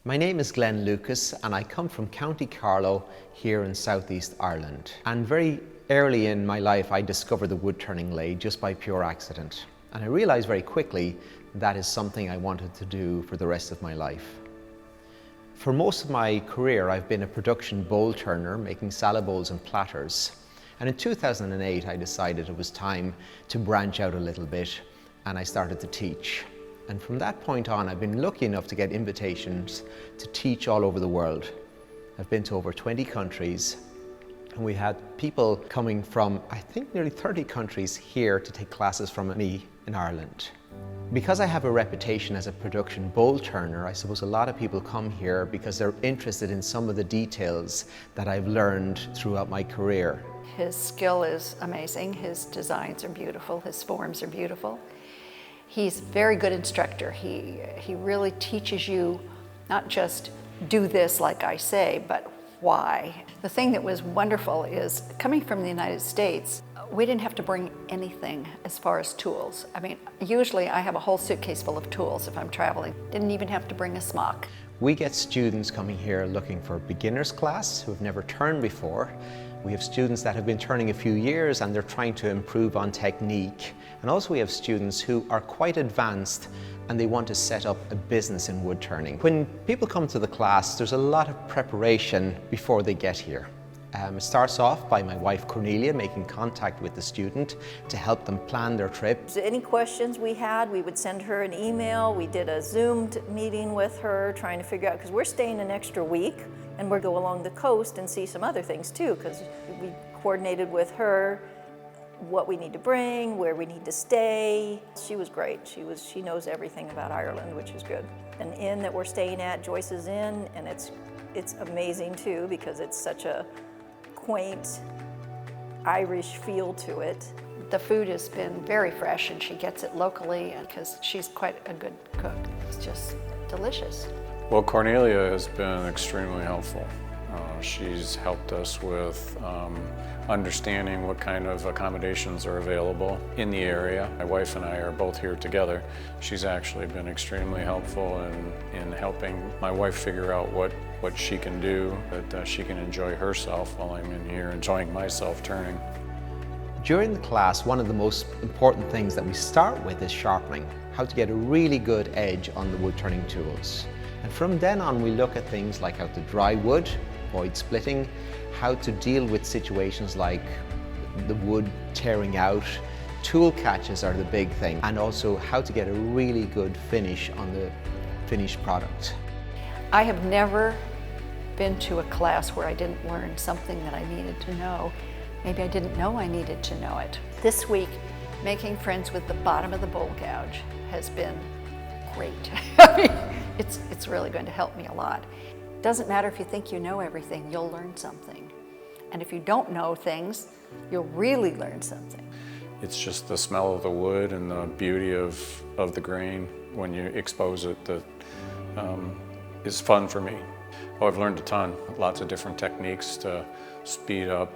My name is Glenn Lucas and I come from County Carlow here in Southeast Ireland. And very early in my life I discovered the wood turning lathe just by pure accident. And I realized very quickly that is something I wanted to do for the rest of my life. For most of my career I've been a production bowl turner making salad bowls and platters. And in 2008 I decided it was time to branch out a little bit and I started to teach. And from that point on, I've been lucky enough to get invitations to teach all over the world. I've been to over 20 countries, and we had people coming from, I think, nearly 30 countries here to take classes from me in Ireland. Because I have a reputation as a production bowl turner, I suppose a lot of people come here because they're interested in some of the details that I've learned throughout my career. His skill is amazing, his designs are beautiful, his forms are beautiful. He's a very good instructor. He really teaches you not just do this like I say, but why. The thing that was wonderful is coming from the United States, we didn't have to bring anything as far as tools. I mean, usually I have a whole suitcase full of tools if I'm traveling. Didn't even have to bring a smock. We get students coming here looking for a beginner's class who have never turned before. We have students that have been turning a few years and they're trying to improve on technique. And also we have students who are quite advanced and they want to set up a business in wood turning. When people come to the class, there's a lot of preparation before they get here. It starts off by my wife Cornelia making contact with the student to help them plan their trip. Any questions we had, we would send her an email. We did a Zoom meeting with her trying to figure out, because we're staying an extra week and we'll go along the coast and see some other things too, because we coordinated with her what we need to bring, where we need to stay. She was great. She knows everything about Ireland, which is good. An inn that we're staying at, Joyce's Inn, and it's amazing too because it's such a quaint Irish feel to it. The food has been very fresh and she gets it locally because she's quite a good cook. It's just delicious. Well, Cornelia has been extremely helpful. She's helped us with understanding what kind of accommodations are available in the area. My wife and I are both here together. She's actually been extremely helpful in helping my wife figure out what she can do, that she can enjoy herself while I'm in here enjoying myself turning. During the class, one of the most important things that we start with is sharpening, how to get a really good edge on the wood turning tools. And from then on we look at things like how to dry wood, avoid splitting, how to deal with situations like the wood tearing out. Tool catches are the big thing, and also how to get a really good finish on the finished product. I have never been to a class where I didn't learn something that I needed to know. Maybe I didn't know I needed to know it. This week, making friends with the bottom of the bowl gouge has been great. I mean, it's really going to help me a lot. Doesn't matter if you think you know everything, you'll learn something. And if you don't know things, you'll really learn something. It's just the smell of the wood and the beauty of the grain when you expose it that is fun for me. Oh, I've learned a ton, lots of different techniques to speed up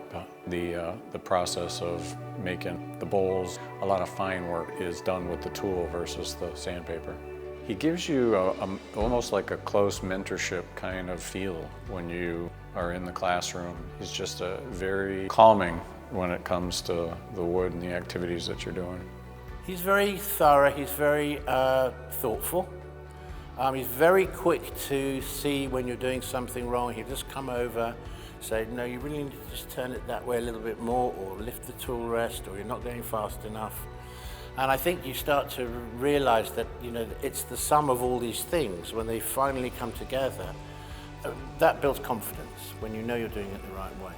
the process of making the bowls. A lot of fine work is done with the tool versus the sandpaper. He gives you almost like a close mentorship kind of feel when you are in the classroom. He's just very calming when it comes to the wood and the activities that you're doing. He's very thorough, he's very thoughtful. He's very quick to see when you're doing something wrong. He'll just come over, say, no, you really need to just turn it that way a little bit more, or lift the tool rest, or you're not going fast enough. And I think you start to realize that, it's the sum of all these things. When they finally come together, that builds confidence when you know you're doing it the right way.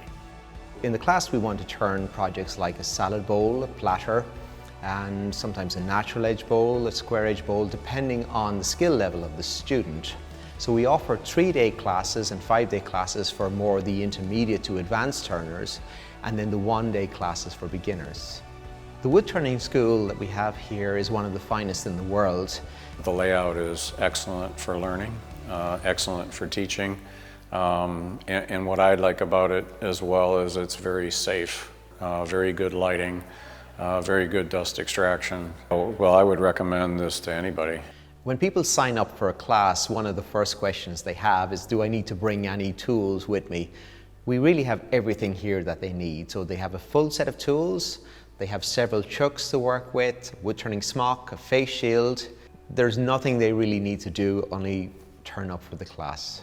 In the class we want to turn projects like a salad bowl, a platter, and sometimes a natural edge bowl, a square edge bowl, depending on the skill level of the student. So we offer 3-day classes and 5-day classes for more the intermediate to advanced turners, and then the 1-day classes for beginners. The wood turning school that we have here is one of the finest in the world. The layout is excellent for learning, excellent for teaching, and what I like about it as well is it's very safe, very good lighting, very good dust extraction. Well, I would recommend this to anybody. When people sign up for a class, one of the first questions they have is, do I need to bring any tools with me? We really have everything here that they need. So they have a full set of tools, they have several chucks to work with, wood-turning smock, a face shield. There's nothing they really need to do, only turn up for the class.